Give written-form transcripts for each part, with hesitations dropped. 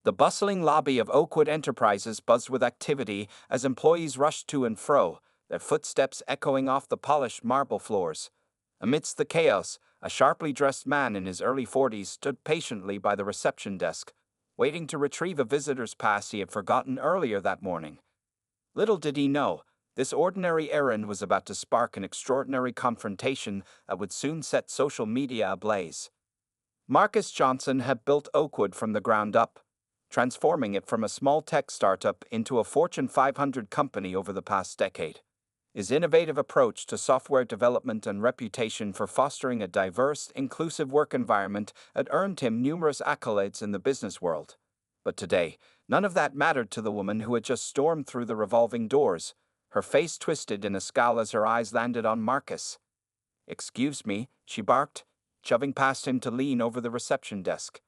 The bustling lobby of Oakwood Enterprises buzzed with activity as employees rushed to and fro, their footsteps echoing off the polished marble floors. Amidst the chaos, a sharply dressed man in his early 40s stood patiently by the reception desk, waiting to retrieve a visitor's pass he had forgotten earlier that morning. Little did he know, this ordinary errand was about to spark an extraordinary confrontation that would soon set social media ablaze. Marcus Johnson had built Oakwood from the ground up, transforming it from a small tech startup into a Fortune 500 company over the past decade. His innovative approach to software development and reputation for fostering a diverse, inclusive work environment had earned him numerous accolades in the business world. But today, none of that mattered to the woman who had just stormed through the revolving doors, her face twisted in a scowl as her eyes landed on Marcus. "Excuse me," she barked, shoving past him to lean over the reception desk.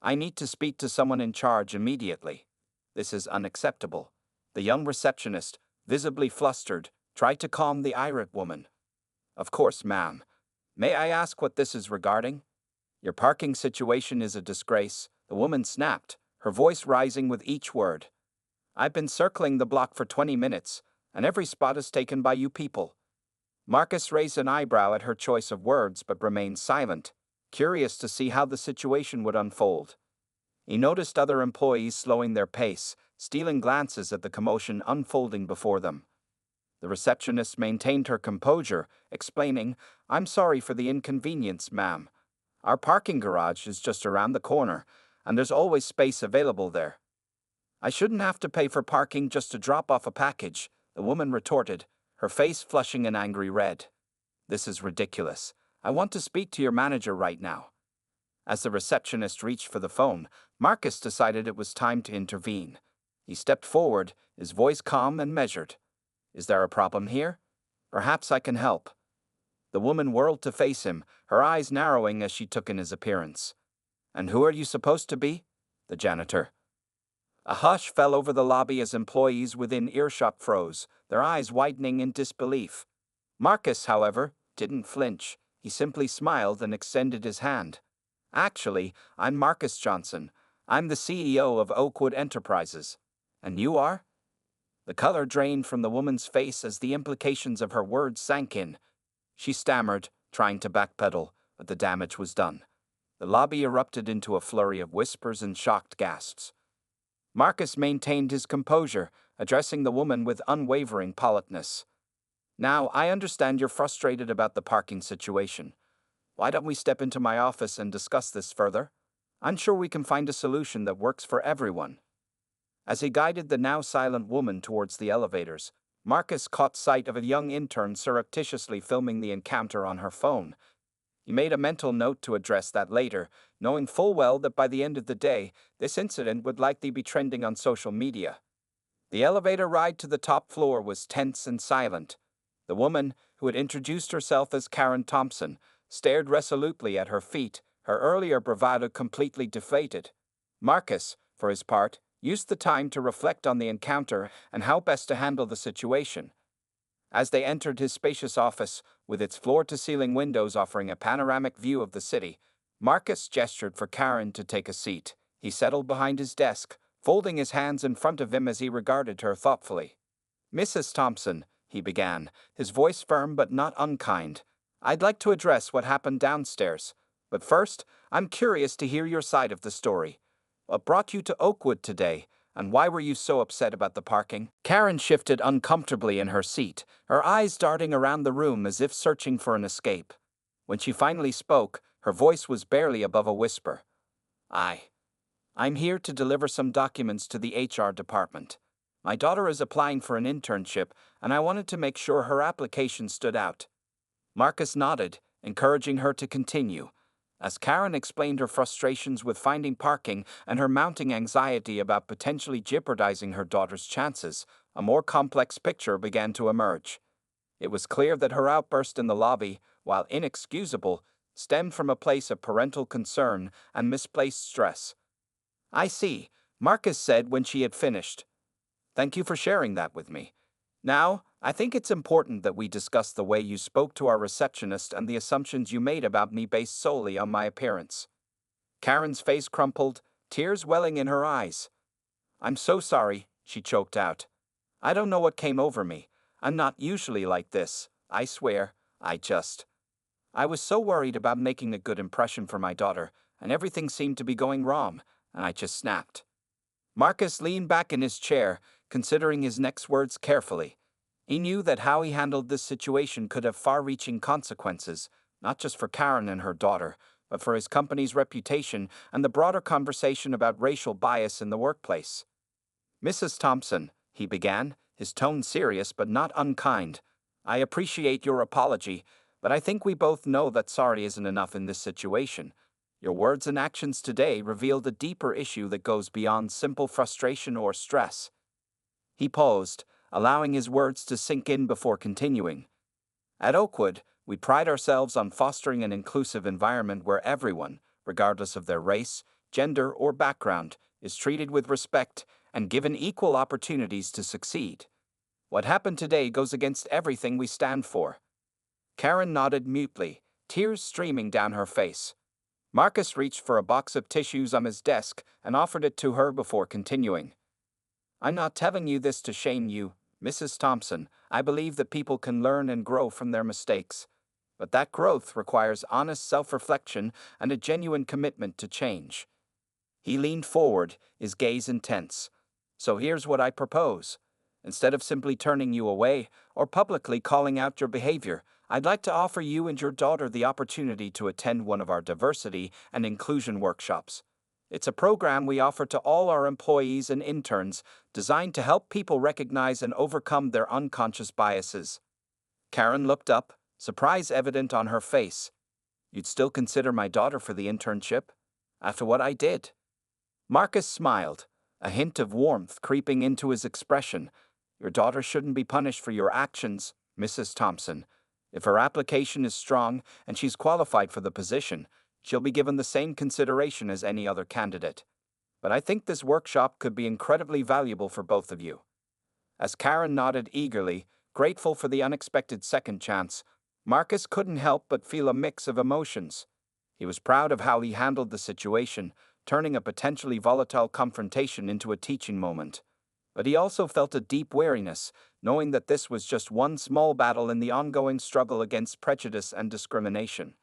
"I need to speak to someone in charge immediately. This is unacceptable." The young receptionist, visibly flustered, tried to calm the irate woman. "Of course, ma'am. May I ask what this is regarding?" "Your parking situation is a disgrace," the woman snapped, her voice rising with each word. "I've been circling the block for 20 minutes, and every spot is taken by you people." Marcus raised an eyebrow at her choice of words but remained silent, curious to see how the situation would unfold. He noticed other employees slowing their pace, stealing glances at the commotion unfolding before them. The receptionist maintained her composure, explaining, "I'm sorry for the inconvenience, ma'am. Our parking garage is just around the corner, and there's always space available there." "I shouldn't have to pay for parking just to drop off a package," the woman retorted, her face flushing an angry red. "This is ridiculous. I want to speak to your manager right now." As the receptionist reached for the phone, Marcus decided it was time to intervene. He stepped forward, his voice calm and measured. "Is there a problem here? Perhaps I can help." The woman whirled to face him, her eyes narrowing as she took in his appearance. "And who are you supposed to be?" "The janitor." A hush fell over the lobby as employees within earshot froze, their eyes widening in disbelief. Marcus, however, didn't flinch. He simply smiled and extended his hand. "Actually, I'm Marcus Johnson. I'm the CEO of Oakwood Enterprises. And you are?" The color drained from the woman's face as the implications of her words sank in. She stammered, trying to backpedal, but the damage was done. The lobby erupted into a flurry of whispers and shocked gasps. Marcus maintained his composure, addressing the woman with unwavering politeness. "Now, I understand you're frustrated about the parking situation. Why don't we step into my office and discuss this further? I'm sure we can find a solution that works for everyone." As he guided the now silent woman towards the elevators, Marcus caught sight of a young intern surreptitiously filming the encounter on her phone. He made a mental note to address that later, knowing full well that by the end of the day, this incident would likely be trending on social media. The elevator ride to the top floor was tense and silent. The woman, who had introduced herself as Karen Thompson, stared resolutely at her feet, her earlier bravado completely deflated. Marcus, for his part, used the time to reflect on the encounter and how best to handle the situation. As they entered his spacious office, with its floor-to-ceiling windows offering a panoramic view of the city, Marcus gestured for Karen to take a seat. He settled behind his desk, folding his hands in front of him as he regarded her thoughtfully. "Mrs. Thompson," he began, his voice firm but not unkind, "I'd like to address what happened downstairs. But first, I'm curious to hear your side of the story. What brought you to Oakwood today, and why were you so upset about the parking?" Karen shifted uncomfortably in her seat, her eyes darting around the room as if searching for an escape. When she finally spoke, her voice was barely above a whisper. I'm here to deliver some documents to the HR department. My daughter is applying for an internship, and I wanted to make sure her application stood out." Marcus nodded, encouraging her to continue. As Karen explained her frustrations with finding parking and her mounting anxiety about potentially jeopardizing her daughter's chances, a more complex picture began to emerge. It was clear that her outburst in the lobby, while inexcusable, stemmed from a place of parental concern and misplaced stress. "I see," Marcus said when she had finished. "Thank you for sharing that with me. Now, I think it's important that we discuss the way you spoke to our receptionist and the assumptions you made about me based solely on my appearance." Karen's face crumpled, tears welling in her eyes. "I'm so sorry," she choked out. "I don't know what came over me. I'm not usually like this, I swear. I was so worried about making a good impression for my daughter, and everything seemed to be going wrong, and I just snapped." Marcus leaned back in his chair, considering his next words carefully. He knew that how he handled this situation could have far-reaching consequences, not just for Karen and her daughter, but for his company's reputation and the broader conversation about racial bias in the workplace. "Mrs. Thompson," he began, his tone serious but not unkind, "I appreciate your apology, but I think we both know that sorry isn't enough in this situation. Your words and actions today revealed a deeper issue that goes beyond simple frustration or stress." He paused, allowing his words to sink in before continuing. "At Oakwood, we pride ourselves on fostering an inclusive environment where everyone, regardless of their race, gender, or background, is treated with respect and given equal opportunities to succeed. What happened today goes against everything we stand for." Karen nodded mutely, tears streaming down her face. Marcus reached for a box of tissues on his desk and offered it to her before continuing. "I'm not telling you this to shame you, Mrs. Thompson. I believe that people can learn and grow from their mistakes. But that growth requires honest self-reflection and a genuine commitment to change." He leaned forward, his gaze intense. "So here's what I propose. Instead of simply turning you away or publicly calling out your behavior, I'd like to offer you and your daughter the opportunity to attend one of our diversity and inclusion workshops. It's a program we offer to all our employees and interns, designed to help people recognize and overcome their unconscious biases." Karen looked up, surprise evident on her face. "You'd still consider my daughter for the internship? After what I did?" Marcus smiled, a hint of warmth creeping into his expression. "Your daughter shouldn't be punished for your actions, Mrs. Thompson. If her application is strong and she's qualified for the position, she'll be given the same consideration as any other candidate. But I think this workshop could be incredibly valuable for both of you." As Karen nodded eagerly, grateful for the unexpected second chance, Marcus couldn't help but feel a mix of emotions. He was proud of how he handled the situation, turning a potentially volatile confrontation into a teaching moment. But he also felt a deep wariness, knowing that this was just one small battle in the ongoing struggle against prejudice and discrimination.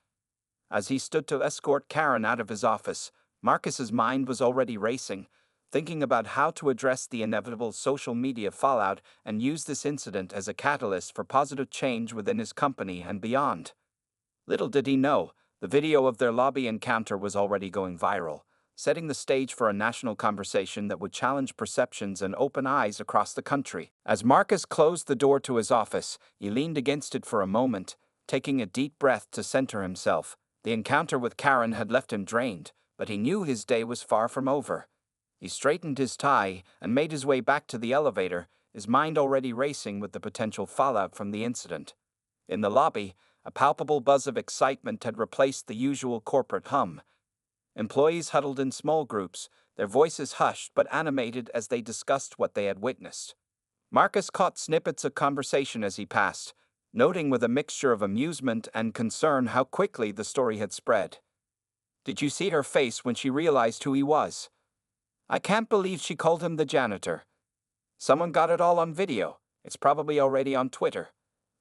As he stood to escort Karen out of his office, Marcus's mind was already racing, thinking about how to address the inevitable social media fallout and use this incident as a catalyst for positive change within his company and beyond. Little did he know, the video of their lobby encounter was already going viral, setting the stage for a national conversation that would challenge perceptions and open eyes across the country. As Marcus closed the door to his office, he leaned against it for a moment, taking a deep breath to center himself. The encounter with Karen had left him drained, but he knew his day was far from over. He straightened his tie and made his way back to the elevator, his mind already racing with the potential fallout from the incident. In the lobby, a palpable buzz of excitement had replaced the usual corporate hum. Employees huddled in small groups, their voices hushed but animated as they discussed what they had witnessed. Marcus caught snippets of conversation as he passed, noting with a mixture of amusement and concern how quickly the story had spread. "Did you see her face when she realized who he was? I can't believe she called him the janitor. Someone got it all on video. It's probably already on Twitter."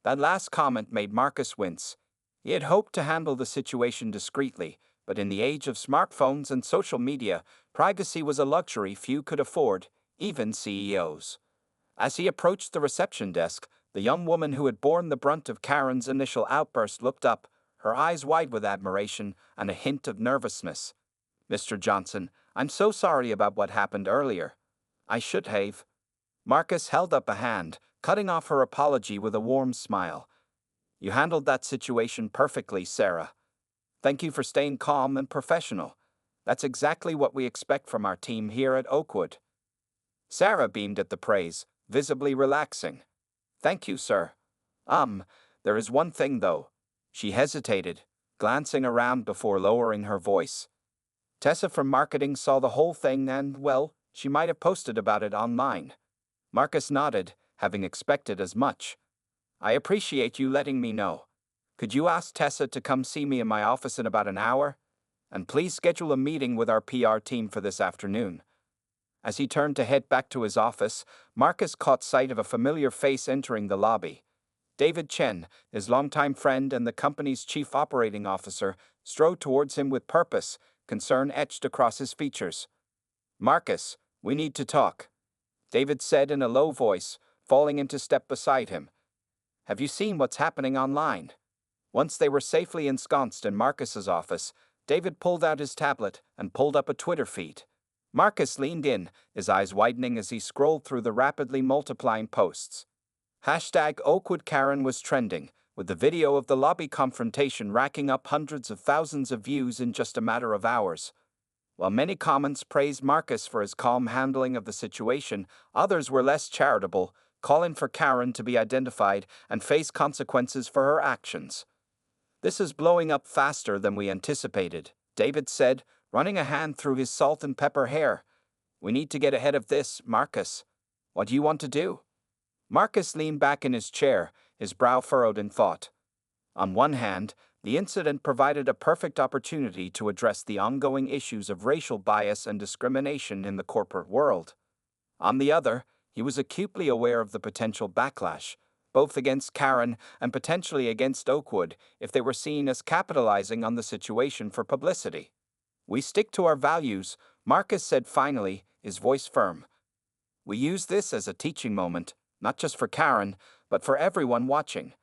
That last comment made Marcus wince. He had hoped to handle the situation discreetly, but in the age of smartphones and social media, privacy was a luxury few could afford, even CEOs. As he approached the reception desk, the young woman who had borne the brunt of Karen's initial outburst looked up, her eyes wide with admiration and a hint of nervousness. "Mr. Johnson, I'm so sorry about what happened earlier. I should have." Marcus held up a hand, cutting off her apology with a warm smile. "You handled that situation perfectly, Sarah. Thank you for staying calm and professional. That's exactly what we expect from our team here at Oakwood." Sarah beamed at the praise, visibly relaxing. "Thank you, sir. There is one thing, though." She hesitated, glancing around before lowering her voice. "Tessa from marketing saw the whole thing and, well, she might have posted about it online." Marcus nodded, having expected as much. "I appreciate you letting me know. Could you ask Tessa to come see me in my office in about an hour? And please schedule a meeting with our PR team for this afternoon. As he turned to head back to his office, Marcus caught sight of a familiar face entering the lobby. David Chen, his longtime friend and the company's chief operating officer, strode towards him with purpose, concern etched across his features. "Marcus, we need to talk," David said in a low voice, falling into step beside him. "Have you seen what's happening online?" Once they were safely ensconced in Marcus's office, David pulled out his tablet and pulled up a Twitter feed. Marcus leaned in, his eyes widening as he scrolled through the rapidly multiplying posts. #OakwoodKaren was trending, with the video of the lobby confrontation racking up hundreds of thousands of views in just a matter of hours. While many comments praised Marcus for his calm handling of the situation, others were less charitable, calling for Karen to be identified and face consequences for her actions. "This is blowing up faster than we anticipated," David said, running a hand through his salt and pepper hair. "We need to get ahead of this, Marcus. What do you want to do?" Marcus leaned back in his chair, his brow furrowed in thought. On one hand, the incident provided a perfect opportunity to address the ongoing issues of racial bias and discrimination in the corporate world. On the other, he was acutely aware of the potential backlash, both against Karen and potentially against Oakwood, if they were seen as capitalizing on the situation for publicity. "We stick to our values," Marcus said finally, his voice firm. "We use this as a teaching moment, not just for Karen, but for everyone watching.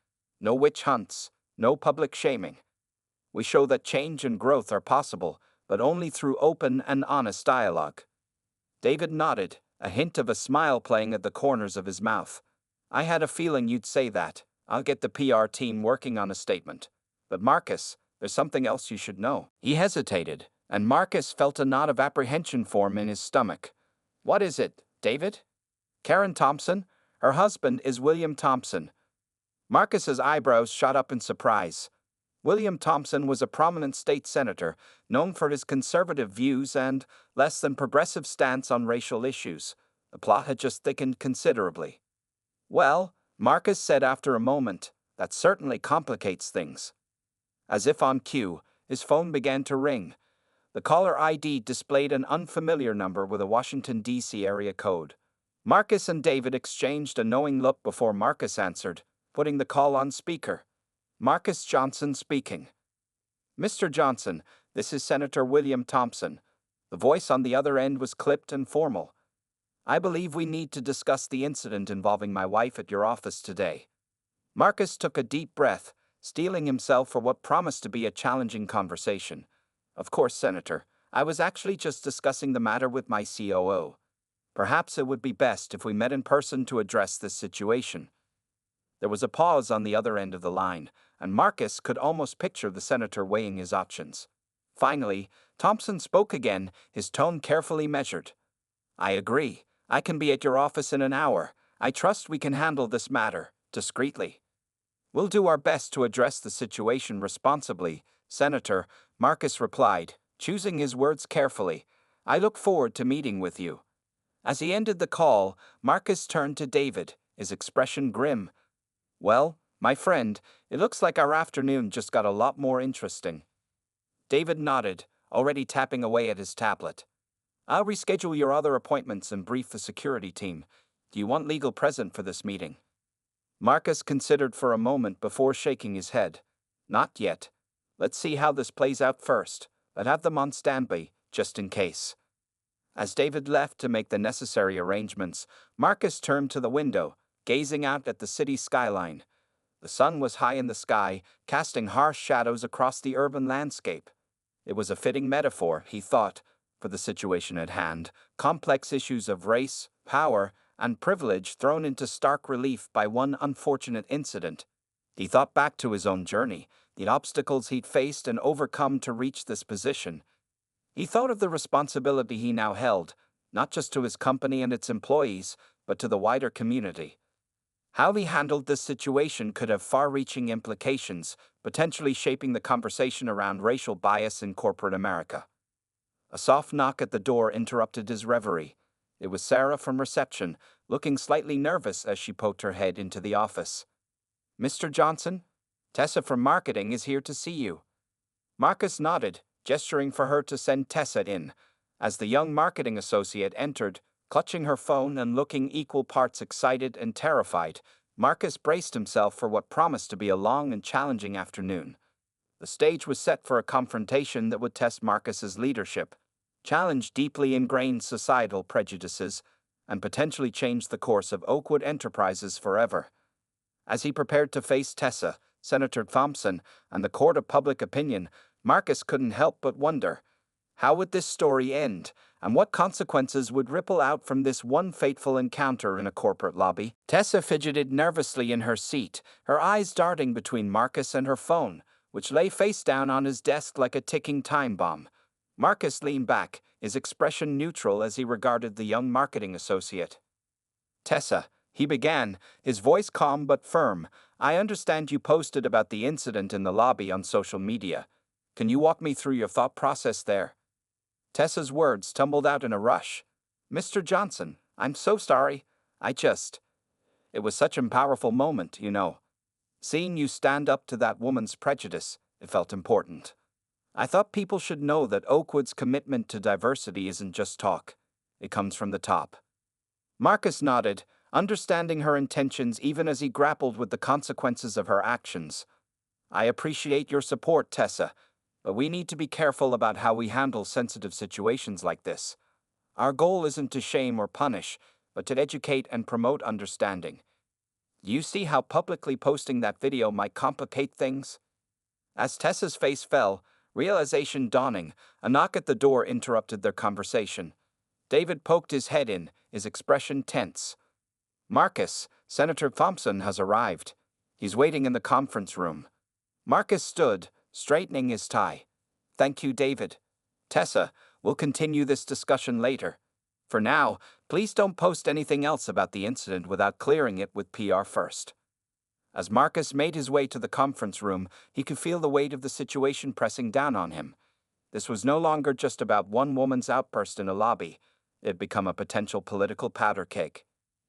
No witch hunts, no public shaming. We show that change and growth are possible, but only through open and honest dialogue." David nodded, a hint of a smile playing at the corners of his mouth. "I had a feeling you'd say that. I'll get the PR team working on a statement. But Marcus, there's something else you should know." He hesitated, and Marcus felt a knot of apprehension form in his stomach. "What is it, David?" "Karen Thompson? Her husband is William Thompson." Marcus's eyebrows shot up in surprise. William Thompson was a prominent state senator, known for his conservative views and less than progressive stance on racial issues. The plot had just thickened considerably. "Well," Marcus said after a moment, "that certainly complicates things." As if on cue, his phone began to ring. The caller ID displayed an unfamiliar number with a Washington, D.C. area code. Marcus and David exchanged a knowing look before Marcus answered, putting the call on speaker. "Marcus Johnson speaking." "Mr. Johnson, this is Senator William Thompson." The voice on the other end was clipped and formal. "I believe we need to discuss the incident involving my wife at your office today." Marcus took a deep breath, steeling himself for what promised to be a challenging conversation. "Of course, Senator, I was actually just discussing the matter with my COO. Perhaps it would be best if we met in person to address this situation." There was a pause on the other end of the line, and Marcus could almost picture the senator weighing his options. Finally, Thompson spoke again, his tone carefully measured. "I agree. I can be at your office in an hour. I trust we can handle this matter discreetly." "We'll do our best to address the situation responsibly, Senator," Marcus replied, choosing his words carefully. "I look forward to meeting with you." As he ended the call, Marcus turned to David, his expression grim. "Well, my friend, it looks like our afternoon just got a lot more interesting." David nodded, already tapping away at his tablet. "I'll reschedule your other appointments and brief the security team. Do you want legal present for this meeting?" Marcus considered for a moment before shaking his head. "Not yet. Let's see how this plays out first, but have them on standby, just in case." As David left to make the necessary arrangements, Marcus turned to the window, gazing out at the city skyline. The sun was high in the sky, casting harsh shadows across the urban landscape. It was a fitting metaphor, he thought, for the situation at hand, complex issues of race, power, and privilege thrown into stark relief by one unfortunate incident. He thought back to his own journey, the obstacles he'd faced and overcome to reach this position. He thought of the responsibility he now held, not just to his company and its employees, but to the wider community. How he handled this situation could have far-reaching implications, potentially shaping the conversation around racial bias in corporate America. A soft knock at the door interrupted his reverie. It was Sarah from reception, looking slightly nervous as she poked her head into the office. "Mr. Johnson? Tessa from marketing is here to see you." Marcus nodded, gesturing for her to send Tessa in. As the young marketing associate entered, clutching her phone and looking equal parts excited and terrified, Marcus braced himself for what promised to be a long and challenging afternoon. The stage was set for a confrontation that would test Marcus's leadership, challenge deeply ingrained societal prejudices, and potentially change the course of Oakwood Enterprises forever. As he prepared to face Tessa, Senator Thompson, and the court of public opinion, Marcus couldn't help but wonder, how would this story end, and what consequences would ripple out from this one fateful encounter in a corporate lobby? Tessa fidgeted nervously in her seat, her eyes darting between Marcus and her phone, which lay face down on his desk like a ticking time bomb. Marcus leaned back, his expression neutral as he regarded the young marketing associate. "Tessa," he began, his voice calm but firm, "I understand you posted about the incident in the lobby on social media. Can you walk me through your thought process there?" Tessa's words tumbled out in a rush. "Mr. Johnson, I'm so sorry. It was such a powerful moment, you know. Seeing you stand up to that woman's prejudice, it felt important. I thought people should know that Oakwood's commitment to diversity isn't just talk. It comes from the top." Marcus nodded, understanding her intentions even as he grappled with the consequences of her actions. "I appreciate your support, Tessa, but we need to be careful about how we handle sensitive situations like this. Our goal isn't to shame or punish, but to educate and promote understanding. Do you see how publicly posting that video might complicate things?" As Tessa's face fell, realization dawning, a knock at the door interrupted their conversation. David poked his head in, his expression tense. "Marcus, Senator Thompson has arrived. He's waiting in the conference room." Marcus stood, straightening his tie. "Thank you, David. Tessa, we'll continue this discussion later. For now, please don't post anything else about the incident without clearing it with PR first." As Marcus made his way to the conference room, he could feel the weight of the situation pressing down on him. This was no longer just about one woman's outburst in a lobby. It had become a potential political powder keg.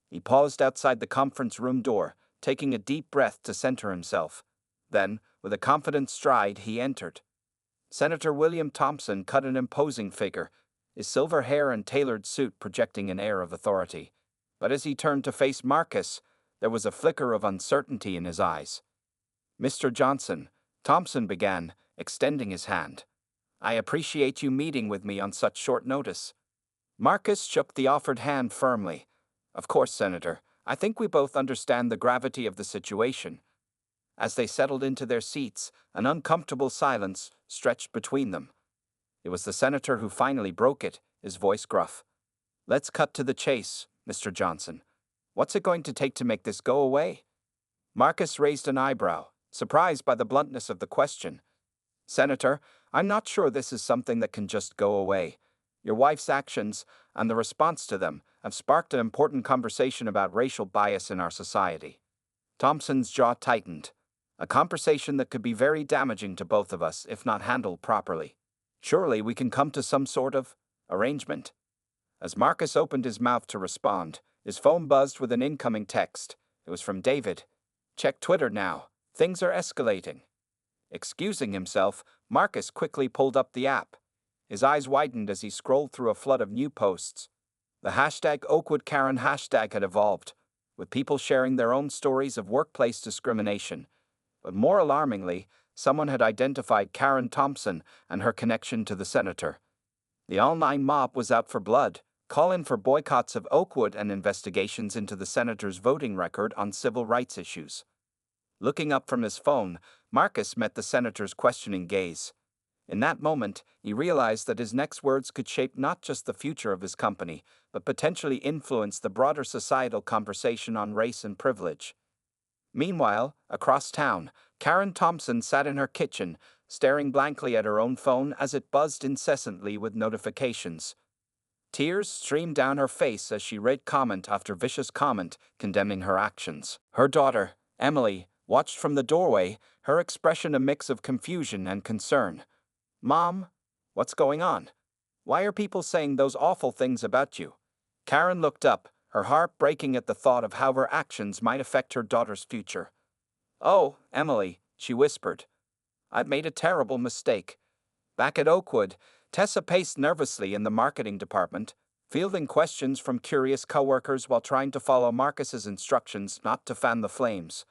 He paused outside the conference room door, taking a deep breath to center himself. Then, with a confident stride, he entered. Senator William Thompson cut an imposing figure, his silver hair and tailored suit projecting an air of authority. But as he turned to face Marcus, there was a flicker of uncertainty in his eyes. "Mr. Johnson," Thompson began, extending his hand. "I appreciate you meeting with me on such short notice." Marcus shook the offered hand firmly. "Of course, Senator. I think we both understand the gravity of the situation." As they settled into their seats, an uncomfortable silence stretched between them. It was the senator who finally broke it, his voice gruff. "Let's cut to the chase, Mr. Johnson. What's it going to take to make this go away?" Marcus raised an eyebrow, surprised by the bluntness of the question. "Senator, I'm not sure this is something that can just go away. Your wife's actions, and the response to them, have sparked an important conversation about racial bias in our society." Thompson's jaw tightened. "A conversation that could be very damaging to both of us if not handled properly. Surely we can come to some sort of arrangement." As Marcus opened his mouth to respond, his phone buzzed with an incoming text. It was from David. "Check Twitter now. Things are escalating." Excusing himself, Marcus quickly pulled up the app. His eyes widened as he scrolled through a flood of new posts. The hashtag #OakwoodKaren hashtag had evolved, with people sharing their own stories of workplace discrimination. But more alarmingly, someone had identified Karen Thompson and her connection to the senator. The online mob was out for blood, calling for boycotts of Oakwood and investigations into the senator's voting record on civil rights issues. Looking up from his phone, Marcus met the senator's questioning gaze. In that moment, he realized that his next words could shape not just the future of his company, but potentially influence the broader societal conversation on race and privilege. Meanwhile, across town, Karen Thompson sat in her kitchen, staring blankly at her own phone as it buzzed incessantly with notifications. Tears streamed down her face as she read comment after vicious comment condemning her actions. Her daughter, Emily, watched from the doorway, her expression a mix of confusion and concern. "Mom, what's going on? Why are people saying those awful things about you?" Karen looked up, her heart breaking at the thought of how her actions might affect her daughter's future. "Oh, Emily," she whispered. "I've made a terrible mistake. Back at Oakwood, Tessa paced nervously in the marketing department, fielding questions from curious coworkers while trying to follow Marcus's instructions not to fan the flames.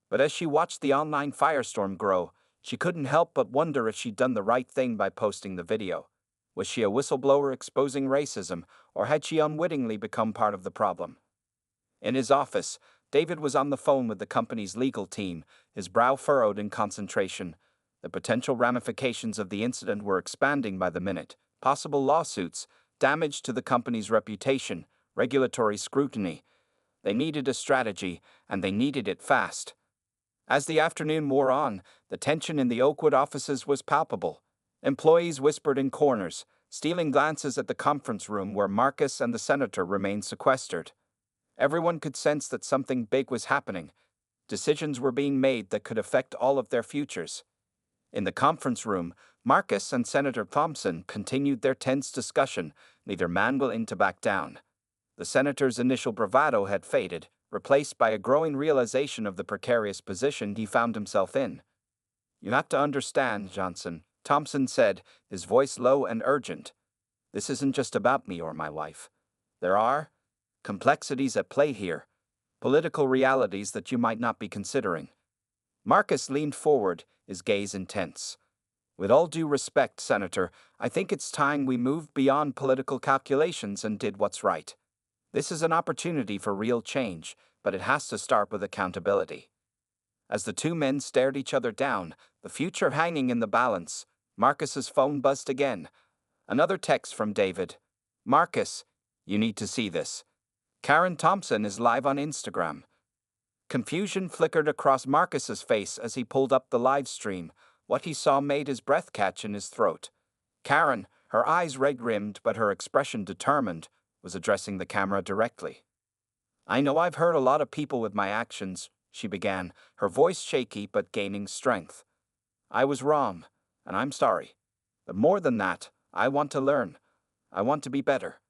But as she watched the online firestorm grow, she couldn't help but wonder if she'd done the right thing by posting the video. Was she a whistleblower exposing racism, or had she unwittingly become part of the problem? In his office, David was on the phone with the company's legal team, his brow furrowed in concentration. The potential ramifications of the incident were expanding by the minute. Possible lawsuits, damage to the company's reputation, regulatory scrutiny. They needed a strategy, and they needed it fast. As the afternoon wore on, the tension in the Oakwood offices was palpable. Employees whispered in corners, stealing glances at the conference room where Marcus and the senator remained sequestered. Everyone could sense that something big was happening. Decisions were being made that could affect all of their futures. In the conference room, Marcus and Senator Thompson continued their tense discussion, neither man willing to back down. The senator's initial bravado had faded, replaced by a growing realization of the precarious position he found himself in. "You have to understand, Johnson," Thompson said, his voice low and urgent. "This isn't just about me or my wife. There are complexities at play here, political realities that you might not be considering." Marcus leaned forward, his gaze intense. "With all due respect, Senator, I think it's time we moved beyond political calculations and did what's right. This is an opportunity for real change, but it has to start with accountability." As the two men stared each other down, the future hanging in the balance, Marcus's phone buzzed again. Another text from David. "Marcus, you need to see this. Karen Thompson is live on Instagram." Confusion flickered across Marcus's face as he pulled up the live stream. What he saw made his breath catch in his throat. Karen, her eyes red-rimmed but her expression determined, was addressing the camera directly. "I know I've hurt a lot of people with my actions," she began, her voice shaky but gaining strength. "I was wrong, and I'm sorry. But more than that, I want to learn. I want to be better."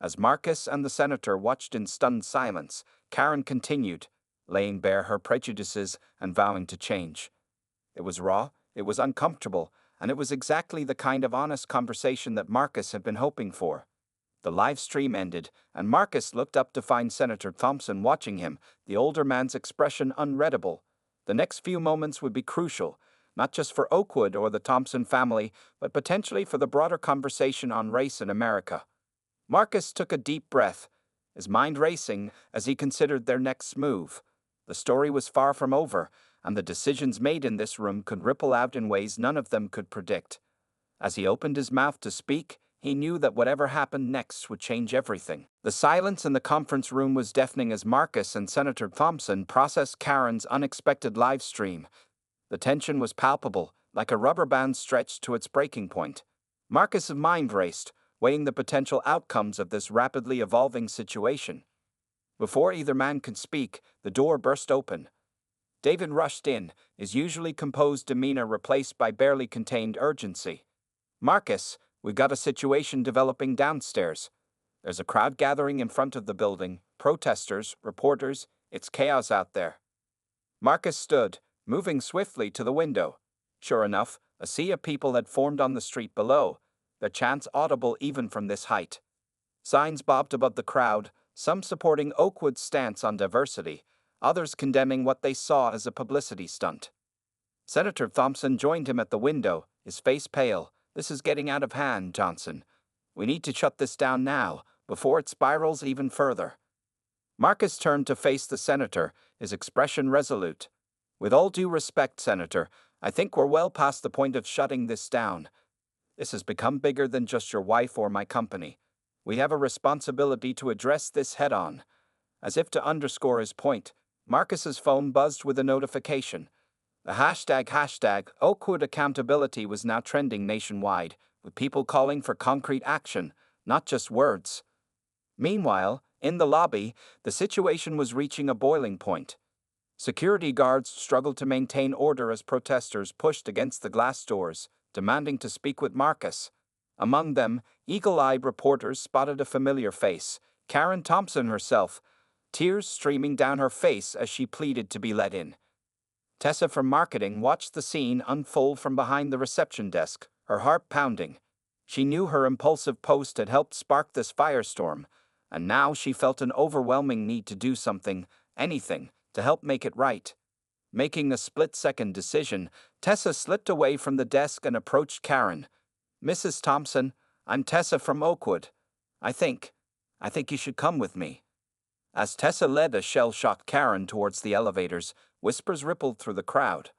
As Marcus and the senator watched in stunned silence, Karen continued, laying bare her prejudices and vowing to change. It was raw, it was uncomfortable, and it was exactly the kind of honest conversation that Marcus had been hoping for. The live stream ended, and Marcus looked up to find Senator Thompson watching him, the older man's expression unreadable. The next few moments would be crucial, not just for Oakwood or the Thompson family, but potentially for the broader conversation on race in America. Marcus took a deep breath, his mind racing as he considered their next move. The story was far from over, and the decisions made in this room could ripple out in ways none of them could predict. As he opened his mouth to speak, he knew that whatever happened next would change everything. The silence in the conference room was deafening as Marcus and Senator Thompson processed Karen's unexpected live stream. The tension was palpable, like a rubber band stretched to its breaking point. Marcus's mind raced, weighing the potential outcomes of this rapidly evolving situation. Before either man could speak, the door burst open. David rushed in, his usually composed demeanor replaced by barely contained urgency. "Marcus, we've got a situation developing downstairs. There's a crowd gathering in front of the building, protesters, reporters, it's chaos out there." Marcus stood, moving swiftly to the window. Sure enough, a sea of people had formed on the street below, their chants audible even from this height. Signs bobbed above the crowd, some supporting Oakwood's stance on diversity, others condemning what they saw as a publicity stunt. Senator Thompson joined him at the window, his face pale. "This is getting out of hand, Johnson. We need to shut this down now, before it spirals even further." Marcus turned to face the senator, his expression resolute. "With all due respect, Senator, I think we're well past the point of shutting this down. This has become bigger than just your wife or my company. We have a responsibility to address this head-on." As if to underscore his point, Marcus's phone buzzed with a notification. The hashtag Oakwood accountability was now trending nationwide, with people calling for concrete action, not just words. Meanwhile, in the lobby, the situation was reaching a boiling point. Security guards struggled to maintain order as protesters pushed against the glass doors, demanding to speak with Marcus. Among them, eagle-eyed reporters spotted a familiar face, Karen Thompson herself, tears streaming down her face as she pleaded to be let in. Tessa from marketing watched the scene unfold from behind the reception desk, her heart pounding. She knew her impulsive post had helped spark this firestorm, and now she felt an overwhelming need to do something, anything, to help make it right. Making a split-second decision, Tessa slipped away from the desk and approached Karen. "Mrs. Thompson, I'm Tessa from Oakwood. I think you should come with me." As Tessa led a shell-shocked Karen towards the elevators, whispers rippled through the crowd.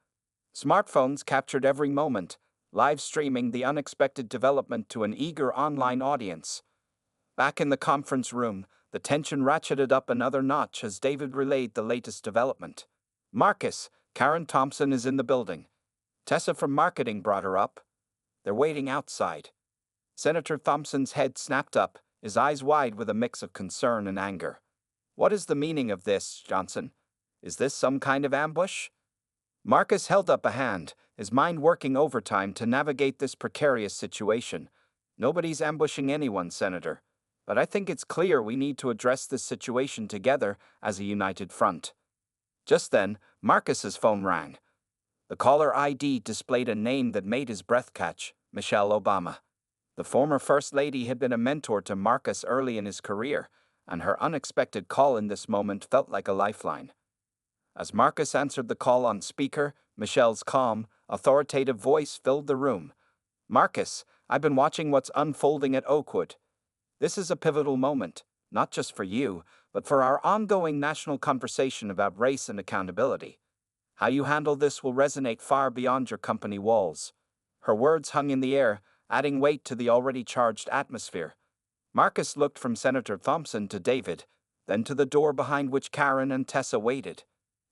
Smartphones captured every moment, live streaming the unexpected development to an eager online audience. Back in the conference room, the tension ratcheted up another notch as David relayed the latest development. "Marcus, Karen Thompson is in the building. Tessa from marketing brought her up. They're waiting outside." Senator Thompson's head snapped up, his eyes wide with a mix of concern and anger. "What is the meaning of this, Johnson? Is this some kind of ambush?" Marcus held up a hand, his mind working overtime to navigate this precarious situation. "Nobody's ambushing anyone, Senator. But I think it's clear we need to address this situation together as a united front." Just then, Marcus's phone rang. The caller ID displayed a name that made his breath catch: Michelle Obama. The former First Lady had been a mentor to Marcus early in his career, and her unexpected call in this moment felt like a lifeline. As Marcus answered the call on speaker, Michelle's calm, authoritative voice filled the room. "Marcus, I've been watching what's unfolding at Oakwood. This is a pivotal moment, not just for you, but for our ongoing national conversation about race and accountability. How you handle this will resonate far beyond your company walls." Her words hung in the air, adding weight to the already charged atmosphere. Marcus looked from Senator Thompson to David, then to the door behind which Karen and Tessa waited.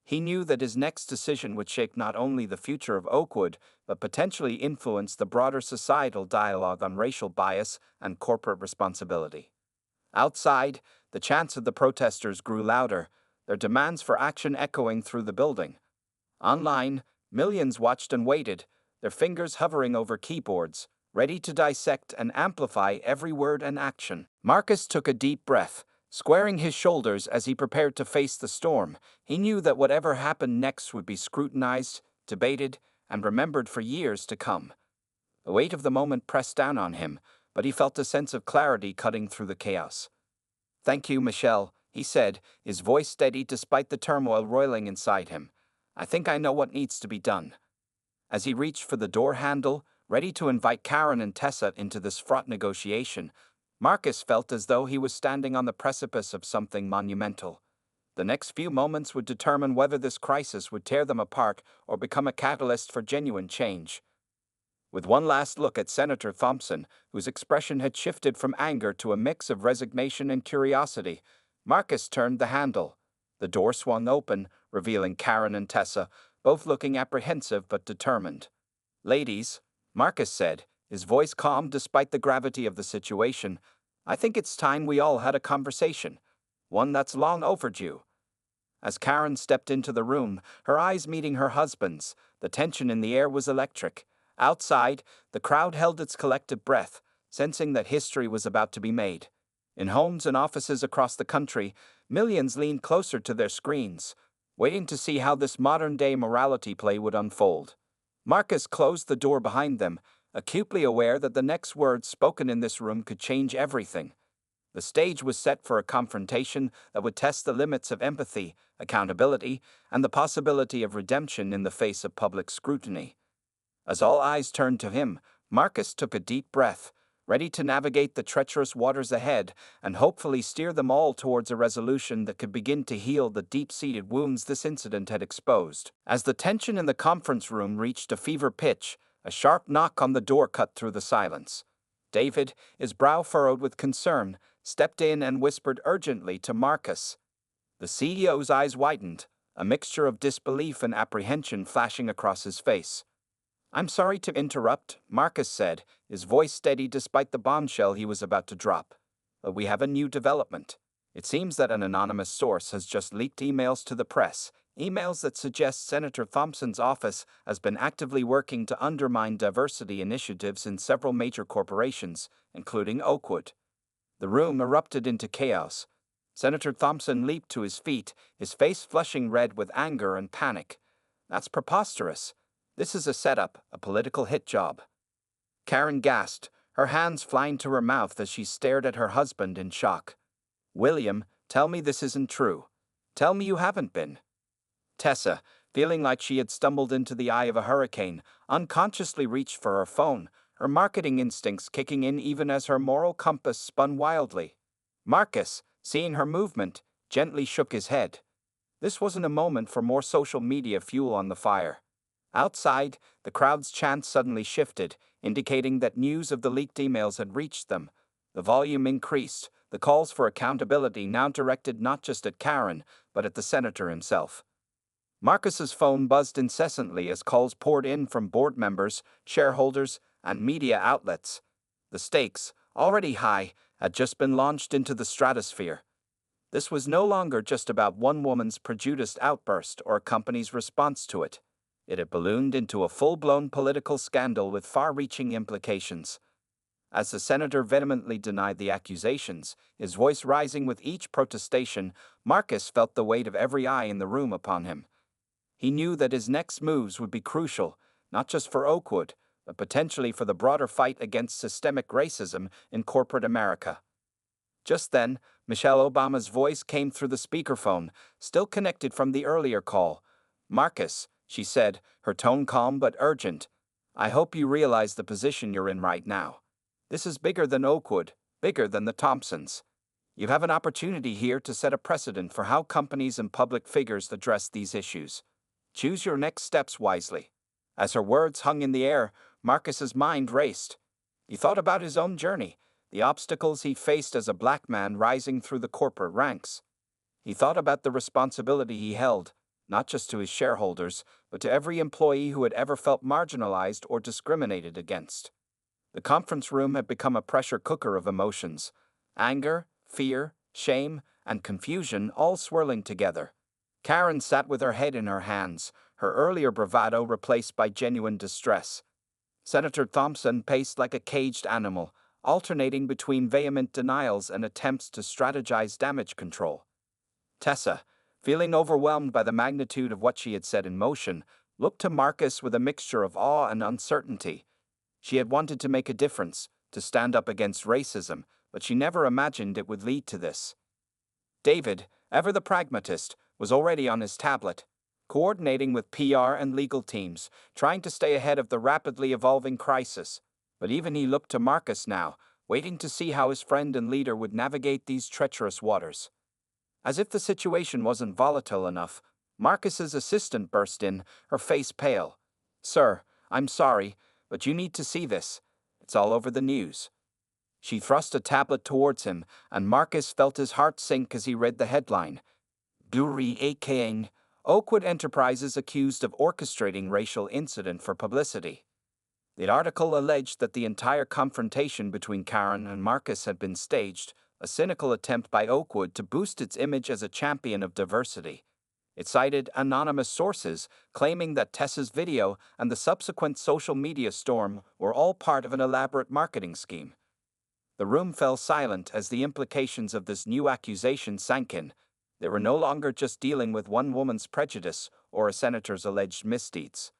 He knew that his next decision would shape not only the future of Oakwood, but potentially influence the broader societal dialogue on racial bias and corporate responsibility. Outside, the chants of the protesters grew louder, their demands for action echoing through the building. Online, millions watched and waited, their fingers hovering over keyboards, ready to dissect and amplify every word and action. Marcus took a deep breath, squaring his shoulders as he prepared to face the storm. He knew that whatever happened next would be scrutinized, debated, and remembered for years to come. The weight of the moment pressed down on him, but he felt a sense of clarity cutting through the chaos. "Thank you, Michelle," he said, his voice steady despite the turmoil roiling inside him. "I think I know what needs to be done." As he reached for the door handle, ready to invite Karen and Tessa into this fraught negotiation, Marcus felt as though he was standing on the precipice of something monumental. The next few moments would determine whether this crisis would tear them apart or become a catalyst for genuine change. With one last look at Senator Thompson, whose expression had shifted from anger to a mix of resignation and curiosity, Marcus turned the handle. The door swung open, revealing Karen and Tessa, both looking apprehensive but determined. "Ladies," Marcus said, his voice calm despite the gravity of the situation, "I think it's time we all had a conversation, one that's long overdue." As Karen stepped into the room, her eyes meeting her husband's, the tension in the air was electric. Outside, the crowd held its collective breath, sensing that history was about to be made. In homes and offices across the country, millions leaned closer to their screens, waiting to see how this modern-day morality play would unfold. Marcus closed the door behind them, acutely aware that the next words spoken in this room could change everything. The stage was set for a confrontation that would test the limits of empathy, accountability, and the possibility of redemption in the face of public scrutiny. As all eyes turned to him, Marcus took a deep breath, ready to navigate the treacherous waters ahead and hopefully steer them all towards a resolution that could begin to heal the deep-seated wounds this incident had exposed. As the tension in the conference room reached a fever pitch, a sharp knock on the door cut through the silence. David, his brow furrowed with concern, stepped in and whispered urgently to Marcus. The CEO's eyes widened, a mixture of disbelief and apprehension flashing across his face. "I'm sorry to interrupt," Marcus said, his voice steady despite the bombshell he was about to drop. "But we have a new development. It seems that an anonymous source has just leaked emails to the press, emails that suggest Senator Thompson's office has been actively working to undermine diversity initiatives in several major corporations, including Oakwood." The room erupted into chaos. Senator Thompson leaped to his feet, his face flushing red with anger and panic. "That's preposterous. This is a setup, a political hit job." Karen gasped, her hands flying to her mouth as she stared at her husband in shock. William, tell me this isn't true. Tell me you haven't been. Tessa, feeling like she had stumbled into the eye of a hurricane, unconsciously reached for her phone, her marketing instincts kicking in even as her moral compass spun wildly. Marcus, seeing her movement, gently shook his head. This wasn't a moment for more social media fuel on the fire. Outside, the crowd's chants suddenly shifted, indicating that news of the leaked emails had reached them. The volume increased, the calls for accountability now directed not just at Karen, but at the senator himself. Marcus's phone buzzed incessantly as calls poured in from board members, shareholders, and media outlets. The stakes, already high, had just been launched into the stratosphere. This was no longer just about one woman's prejudiced outburst or a company's response to it. It had ballooned into a full-blown political scandal with far-reaching implications. As the senator vehemently denied the accusations, his voice rising with each protestation, Marcus felt the weight of every eye in the room upon him. He knew that his next moves would be crucial, not just for Oakwood, but potentially for the broader fight against systemic racism in corporate America. Just then, Michelle Obama's voice came through the speakerphone, still connected from the earlier call. Marcus, she said, her tone calm but urgent, I hope you realize the position you're in right now. This is bigger than Oakwood, bigger than the Thompsons. You have an opportunity here to set a precedent for how companies and public figures address these issues. Choose your next steps wisely. As her words hung in the air, Marcus's mind raced. He thought about his own journey, the obstacles he faced as a black man rising through the corporate ranks. He thought about the responsibility he held, not just to his shareholders, but to every employee who had ever felt marginalized or discriminated against. The conference room had become a pressure cooker of emotions. Anger, fear, shame, and confusion all swirling together. Karen sat with her head in her hands, her earlier bravado replaced by genuine distress. Senator Thompson paced like a caged animal, alternating between vehement denials and attempts to strategize damage control. Tessa, feeling overwhelmed by the magnitude of what she had set in motion, looked to Marcus with a mixture of awe and uncertainty. She had wanted to make a difference, to stand up against racism, but she never imagined it would lead to this. David, ever the pragmatist, was already on his tablet, coordinating with PR and legal teams, trying to stay ahead of the rapidly evolving crisis. But even he looked to Marcus now, waiting to see how his friend and leader would navigate these treacherous waters. As if the situation wasn't volatile enough, Marcus's assistant burst in, her face pale. Sir, I'm sorry, but you need to see this. It's all over the news. She thrust a tablet towards him, and Marcus felt his heart sink as he read the headline. Duri A.K.ing, Oakwood Enterprises accused of orchestrating racial incident for publicity. The article alleged that the entire confrontation between Karen and Marcus had been staged, a cynical attempt by Oakwood to boost its image as a champion of diversity. It cited anonymous sources, claiming that Tessa's video and the subsequent social media storm were all part of an elaborate marketing scheme. The room fell silent as the implications of this new accusation sank in. They were no longer just dealing with one woman's prejudice or a senator's alleged misdeeds.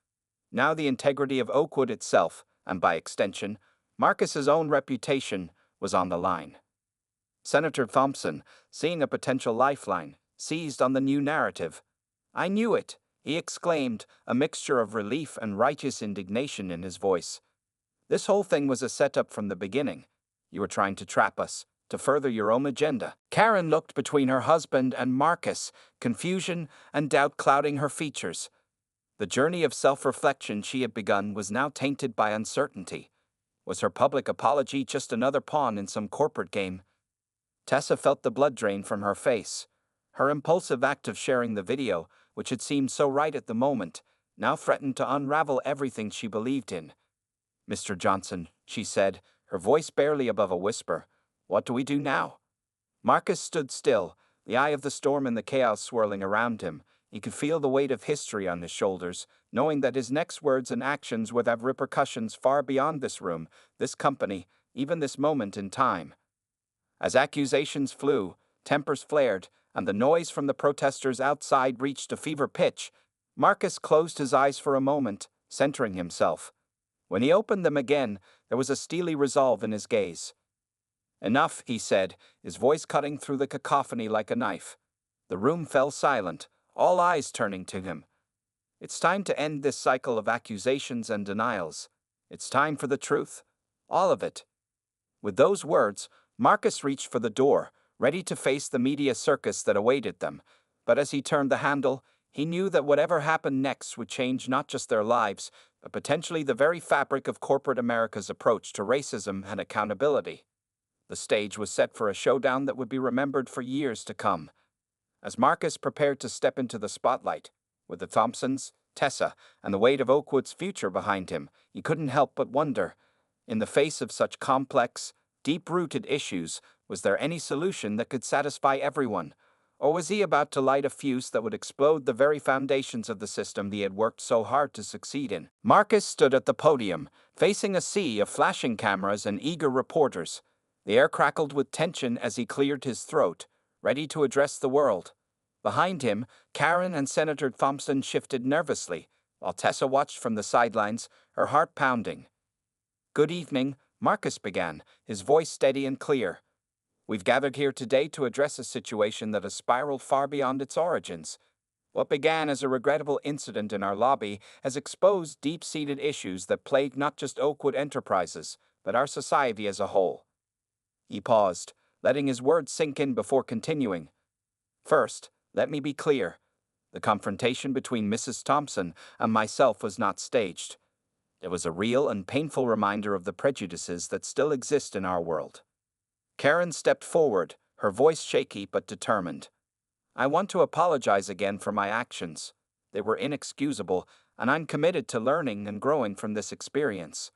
Now the integrity of Oakwood itself, and by extension, Marcus's own reputation, was on the line. Senator Thompson, seeing a potential lifeline, seized on the new narrative. I knew it, he exclaimed, a mixture of relief and righteous indignation in his voice. This whole thing was a setup from the beginning. You were trying to trap us, to further your own agenda. Karen looked between her husband and Marcus, confusion and doubt clouding her features. The journey of self-reflection she had begun was now tainted by uncertainty. Was her public apology just another pawn in some corporate game? Tessa felt the blood drain from her face. Her impulsive act of sharing the video, which had seemed so right at the moment, now threatened to unravel everything she believed in. Mr. Johnson, she said, her voice barely above a whisper, what do we do now? Marcus stood still, the eye of the storm and the chaos swirling around him. He could feel the weight of history on his shoulders, knowing that his next words and actions would have repercussions far beyond this room, this company, even this moment in time. As accusations flew, tempers flared, and the noise from the protesters outside reached a fever pitch, Marcus closed his eyes for a moment, centering himself. When he opened them again, there was a steely resolve in his gaze. "Enough," he said, his voice cutting through the cacophony like a knife. The room fell silent, all eyes turning to him. "It's time to end this cycle of accusations and denials. It's time for the truth. All of it." With those words, Marcus reached for the door, ready to face the media circus that awaited them. But as he turned the handle, he knew that whatever happened next would change not just their lives, but potentially the very fabric of corporate America's approach to racism and accountability. The stage was set for a showdown that would be remembered for years to come. As Marcus prepared to step into the spotlight, with the Thompsons, Tessa, and the weight of Oakwood's future behind him, he couldn't help but wonder, in the face of such complex, deep-rooted issues, was there any solution that could satisfy everyone? Or was he about to light a fuse that would explode the very foundations of the system he had worked so hard to succeed in? Marcus stood at the podium, facing a sea of flashing cameras and eager reporters. The air crackled with tension as he cleared his throat, ready to address the world. Behind him, Karen and Senator Thompson shifted nervously, while Tessa watched from the sidelines, her heart pounding. "Good evening," Marcus began, his voice steady and clear. "We've gathered here today to address a situation that has spiraled far beyond its origins. What began as a regrettable incident in our lobby has exposed deep-seated issues that plague not just Oakwood Enterprises, but our society as a whole." He paused, letting his words sink in before continuing. "First, let me be clear. The confrontation between Mrs. Thompson and myself was not staged. It was a real and painful reminder of the prejudices that still exist in our world." Karen stepped forward, her voice shaky but determined. "I want to apologize again for my actions. They were inexcusable, and I'm committed to learning and growing from this experience."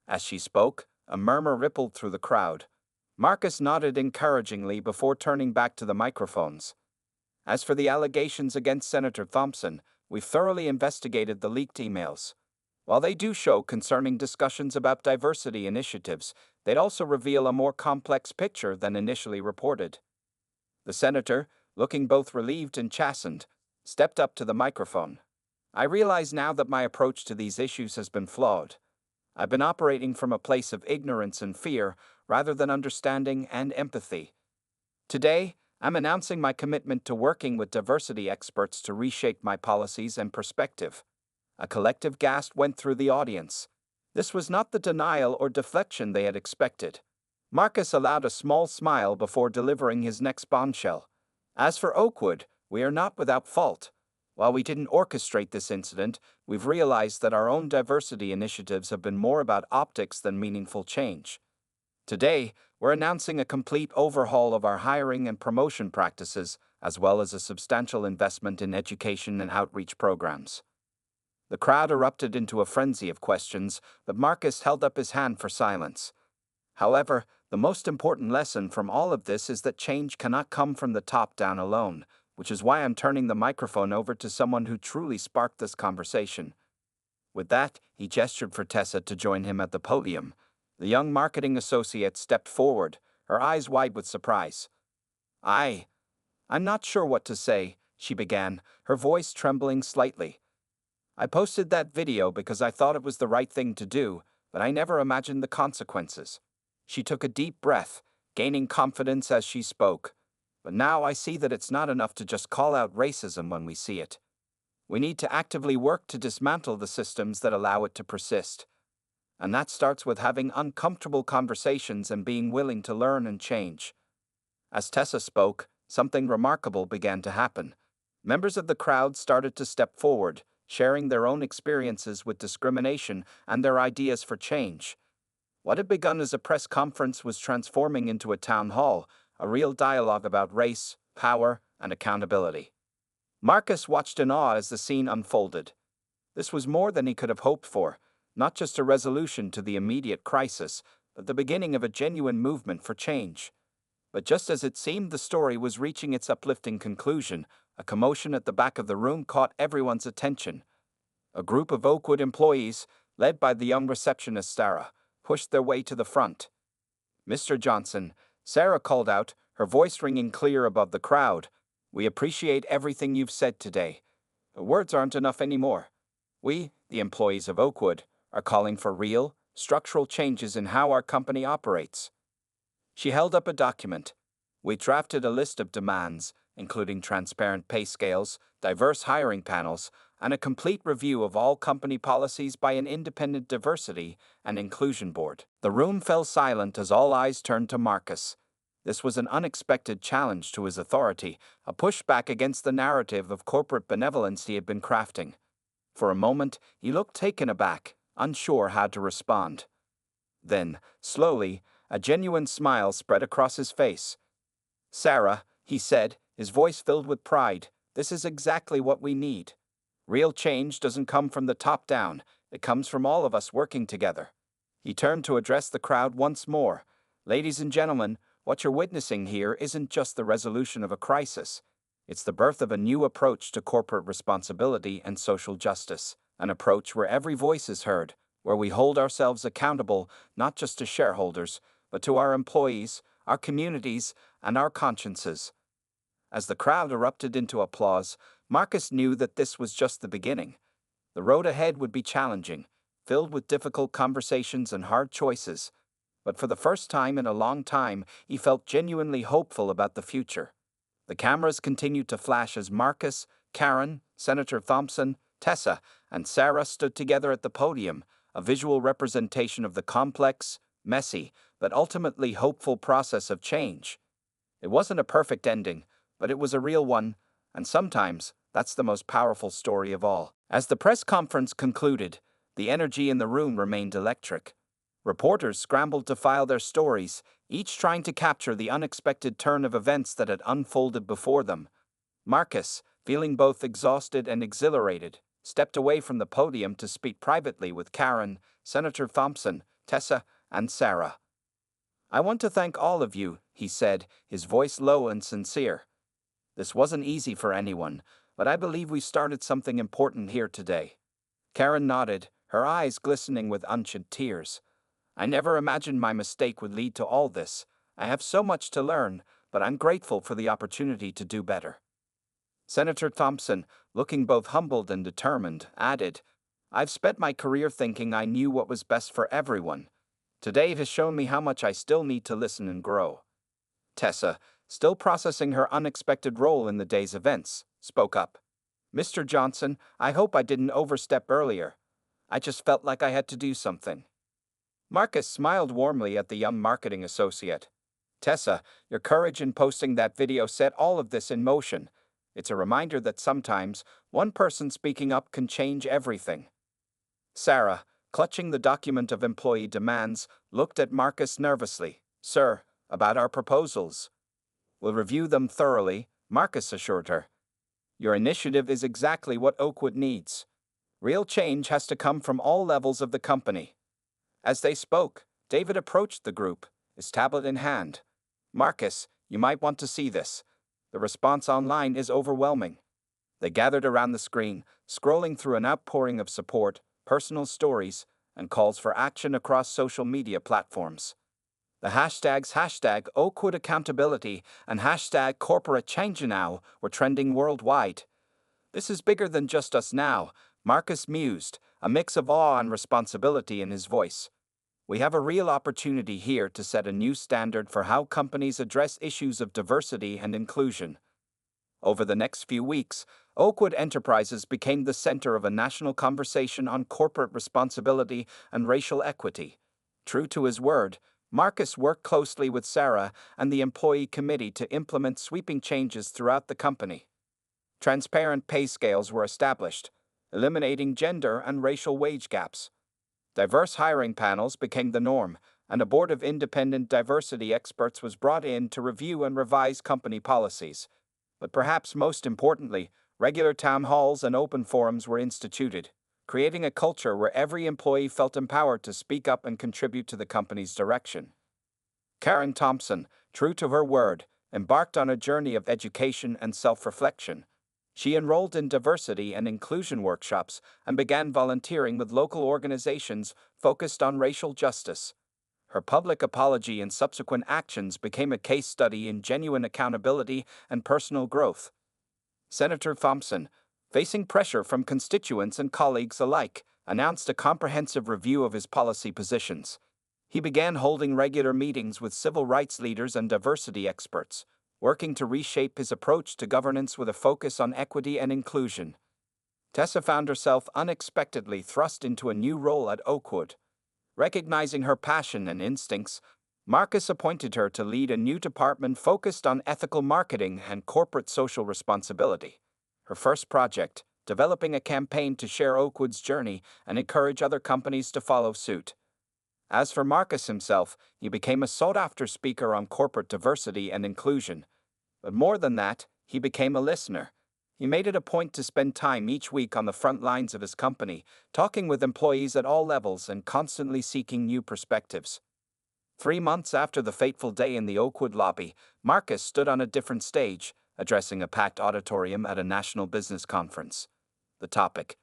As she spoke, a murmur rippled through the crowd. Marcus nodded encouragingly before turning back to the microphones. "As for the allegations against Senator Thompson, we've thoroughly investigated the leaked emails. While they do show concerning discussions about diversity initiatives, they'd also reveal a more complex picture than initially reported." The senator, looking both relieved and chastened, stepped up to the microphone. "I realize now that my approach to these issues has been flawed. I've been operating from a place of ignorance and fear rather than understanding and empathy. Today, I'm announcing my commitment to working with diversity experts to reshape my policies and perspective." A collective gasp went through the audience. This was not the denial or deflection they had expected. Marcus allowed a small smile before delivering his next bombshell. "As for Oakwood, we are not without fault. While we didn't orchestrate this incident, we've realized that our own diversity initiatives have been more about optics than meaningful change. Today, we're announcing a complete overhaul of our hiring and promotion practices, as well as a substantial investment in education and outreach programs." The crowd erupted into a frenzy of questions, but Marcus held up his hand for silence. However, the most important lesson from all of this is that change cannot come from the top down alone, which is why I'm turning the microphone over to someone who truly sparked this conversation. With that, he gestured for Tessa to join him at the podium. The young marketing associate stepped forward, her eyes wide with surprise. I'm not sure what to say," she began, her voice trembling slightly. "I posted that video because I thought it was the right thing to do, but I never imagined the consequences." She took a deep breath, gaining confidence as she spoke. "But now I see that it's not enough to just call out racism when we see it. We need to actively work to dismantle the systems that allow it to persist. And that starts with having uncomfortable conversations and being willing to learn and change." As Tessa spoke, something remarkable began to happen. Members of the crowd started to step forward, sharing their own experiences with discrimination and their ideas for change. What had begun as a press conference was transforming into a town hall, a real dialogue about race, power, and accountability. Marcus watched in awe as the scene unfolded. This was more than he could have hoped for, not just a resolution to the immediate crisis, but the beginning of a genuine movement for change. But just as it seemed the story was reaching its uplifting conclusion, a commotion at the back of the room caught everyone's attention. A group of Oakwood employees, led by the young receptionist Sarah, pushed their way to the front. "Mr. Johnson," Sarah called out, her voice ringing clear above the crowd, "we appreciate everything you've said today. But words aren't enough anymore. We, the employees of Oakwood, are calling for real, structural changes in how our company operates. She held up a document. We drafted a list of demands, including transparent pay scales, diverse hiring panels, and a complete review of all company policies by an independent diversity and inclusion board. The room fell silent as all eyes turned to Marcus. This was an unexpected challenge to his authority, a pushback against the narrative of corporate benevolence he had been crafting. For a moment, he looked taken aback, unsure how to respond. Then, slowly, a genuine smile spread across his face. "Sarah," he said, his voice filled with pride, "this is exactly what we need. Real change doesn't come from the top down, it comes from all of us working together." He turned to address the crowd once more. "Ladies and gentlemen, what you're witnessing here isn't just the resolution of a crisis. It's the birth of a new approach to corporate responsibility and social justice, an approach where every voice is heard, where we hold ourselves accountable not just to shareholders, but to our employees, our communities, and our consciences." As the crowd erupted into applause, Marcus knew that this was just the beginning. The road ahead would be challenging, filled with difficult conversations and hard choices. But for the first time in a long time, he felt genuinely hopeful about the future. The cameras continued to flash as Marcus, Karen, Senator Thompson, Tessa, and Sarah stood together at the podium, a visual representation of the complex, messy, but ultimately hopeful process of change. It wasn't a perfect ending, but it was a real one, and sometimes that's the most powerful story of all. As the press conference concluded, the energy in the room remained electric. Reporters scrambled to file their stories, each trying to capture the unexpected turn of events that had unfolded before them. Marcus, feeling both exhausted and exhilarated, stepped away from the podium to speak privately with Karen, Senator Thompson, Tessa, and Sarah. "I want to thank all of you," he said, his voice low and sincere. "This wasn't easy for anyone, but I believe we started something important here today." Karen nodded, her eyes glistening with unshed tears. "I never imagined my mistake would lead to all this. I have so much to learn, but I'm grateful for the opportunity to do better." Senator Thompson, looking both humbled and determined, added, "I've spent my career thinking I knew what was best for everyone. Today has shown me how much I still need to listen and grow." Tessa, still processing her unexpected role in the day's events, spoke up. "Mr. Johnson, I hope I didn't overstep earlier. I just felt like I had to do something." Marcus smiled warmly at the young marketing associate. "Tessa, your courage in posting that video set all of this in motion. It's a reminder that sometimes one person speaking up can change everything." Sarah, clutching the document of employee demands, looked at Marcus nervously. "Sir, about our proposals." "We'll review them thoroughly," Marcus assured her. "Your initiative is exactly what Oakwood needs. Real change has to come from all levels of the company." As they spoke, David approached the group, his tablet in hand. "Marcus, you might want to see this. The response online is overwhelming." They gathered around the screen, scrolling through an outpouring of support, personal stories, and calls for action across social media platforms. The hashtags #Oakwood Accountability and #Corporate Change Now were trending worldwide. "This is bigger than just us now," Marcus mused, a mix of awe and responsibility in his voice. "We have a real opportunity here to set a new standard for how companies address issues of diversity and inclusion." Over the next few weeks, Oakwood Enterprises became the center of a national conversation on corporate responsibility and racial equity. True to his word, Marcus worked closely with Sarah and the employee committee to implement sweeping changes throughout the company. Transparent pay scales were established, eliminating gender and racial wage gaps. Diverse hiring panels became the norm, and a board of independent diversity experts was brought in to review and revise company policies. But perhaps most importantly, regular town halls and open forums were instituted, creating a culture where every employee felt empowered to speak up and contribute to the company's direction. Karen Thompson, true to her word, embarked on a journey of education and self-reflection. She enrolled in diversity and inclusion workshops and began volunteering with local organizations focused on racial justice. Her public apology and subsequent actions became a case study in genuine accountability and personal growth. Senator Thompson, facing pressure from constituents and colleagues alike, announced a comprehensive review of his policy positions. He began holding regular meetings with civil rights leaders and diversity experts, working to reshape his approach to governance with a focus on equity and inclusion. Tessa found herself unexpectedly thrust into a new role at Oakwood. Recognizing her passion and instincts, Marcus appointed her to lead a new department focused on ethical marketing and corporate social responsibility. Her first project, developing a campaign to share Oakwood's journey and encourage other companies to follow suit. As for Marcus himself, he became a sought-after speaker on corporate diversity and inclusion. But more than that, he became a listener. He made it a point to spend time each week on the front lines of his company, talking with employees at all levels and constantly seeking new perspectives. 3 months after the fateful day in the Oakwood lobby, Marcus stood on a different stage, addressing a packed auditorium at a national business conference. The topic: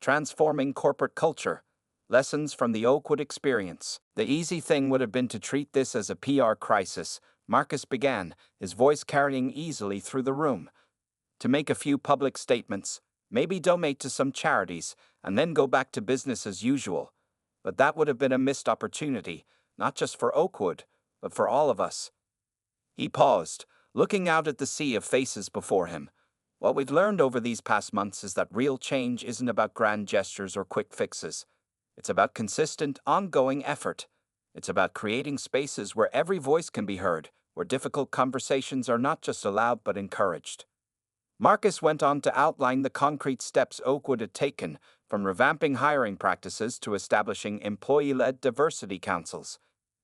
Transforming Corporate Culture. Lessons from the Oakwood Experience. The easy thing would have been to treat this as a PR crisis, Marcus began, his voice carrying easily through the room. To make a few public statements, maybe donate to some charities, and then go back to business as usual. But that would have been a missed opportunity, not just for Oakwood, but for all of us. He paused, looking out at the sea of faces before him. What we've learned over these past months is that real change isn't about grand gestures or quick fixes. It's about consistent, ongoing effort. It's about creating spaces where every voice can be heard, where difficult conversations are not just allowed but encouraged. Marcus went on to outline the concrete steps Oakwood had taken, from revamping hiring practices to establishing employee-led diversity councils.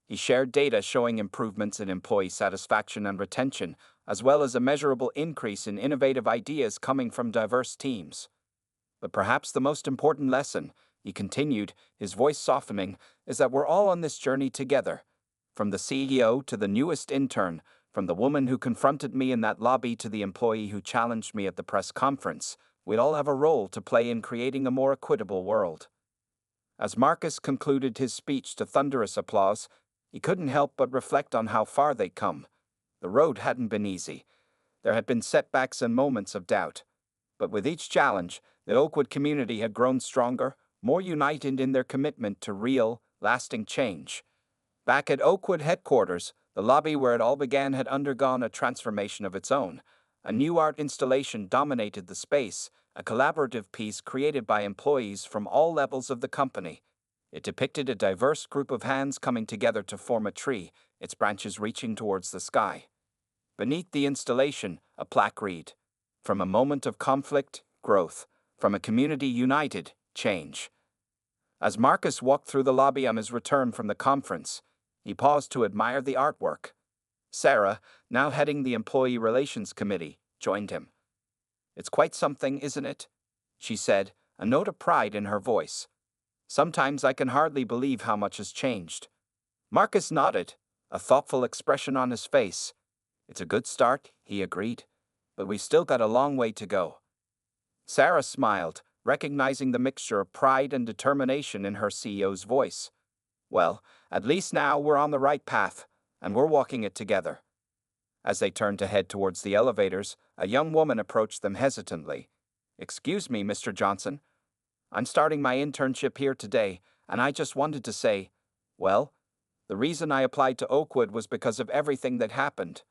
He shared data showing improvements in employee satisfaction and retention, as well as a measurable increase in innovative ideas coming from diverse teams. But perhaps the most important lesson, he continued, his voice softening, is that we're all on this journey together. From the CEO to the newest intern, from the woman who confronted me in that lobby to the employee who challenged me at the press conference, we all have a role to play in creating a more equitable world. As Marcus concluded his speech to thunderous applause, he couldn't help but reflect on how far they'd come. The road hadn't been easy. There had been setbacks and moments of doubt. But with each challenge, the Oakwood community had grown stronger, more united in their commitment to real, lasting change. Back at Oakwood headquarters, the lobby where it all began had undergone a transformation of its own. A new art installation dominated the space, a collaborative piece created by employees from all levels of the company. It depicted a diverse group of hands coming together to form a tree, its branches reaching towards the sky. Beneath the installation, a plaque read, "From a moment of conflict, growth. From a community united, change." As Marcus walked through the lobby on his return from the conference, he paused to admire the artwork. Sarah, now heading the Employee Relations Committee, joined him. "It's quite something, isn't it?" she said, a note of pride in her voice. "Sometimes I can hardly believe how much has changed." Marcus nodded, a thoughtful expression on his face. "It's a good start," he agreed, "but we've still got a long way to go." Sarah smiled, recognizing the mixture of pride and determination in her CEO's voice. "Well, at least now we're on the right path, and we're walking it together." As they turned to head towards the elevators, a young woman approached them hesitantly. "Excuse me, Mr. Johnson. I'm starting my internship here today, and I just wanted to say, well, the reason I applied to Oakwood was because of everything that happened.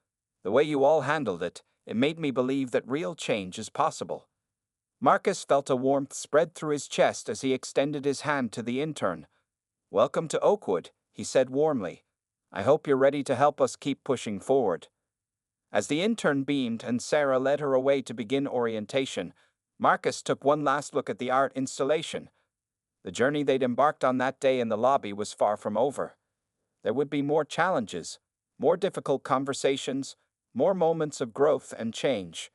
The way you all handled it, it made me believe that real change is possible." Marcus felt a warmth spread through his chest as he extended his hand to the intern. "Welcome to Oakwood," he said warmly. "I hope you're ready to help us keep pushing forward." As the intern beamed and Sarah led her away to begin orientation, Marcus took one last look at the art installation. The journey they'd embarked on that day in the lobby was far from over. There would be more challenges, more difficult conversations, more moments of growth and change.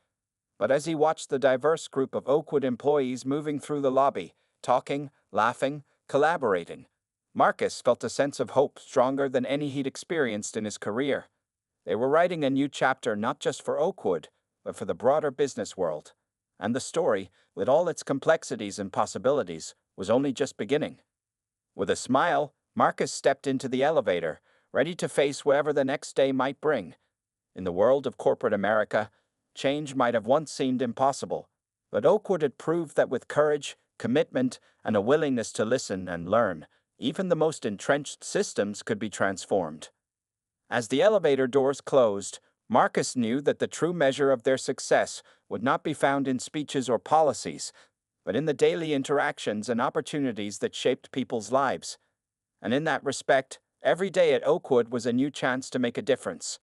But as he watched the diverse group of Oakwood employees moving through the lobby, talking, laughing, collaborating, Marcus felt a sense of hope stronger than any he'd experienced in his career. They were writing a new chapter not just for Oakwood, but for the broader business world. And the story, with all its complexities and possibilities, was only just beginning. With a smile, Marcus stepped into the elevator, ready to face whatever the next day might bring. In the world of corporate America, change might have once seemed impossible, but Oakwood had proved that with courage, commitment, and a willingness to listen and learn, even the most entrenched systems could be transformed. As the elevator doors closed, Marcus knew that the true measure of their success would not be found in speeches or policies, but in the daily interactions and opportunities that shaped people's lives. And in that respect, every day at Oakwood was a new chance to make a difference.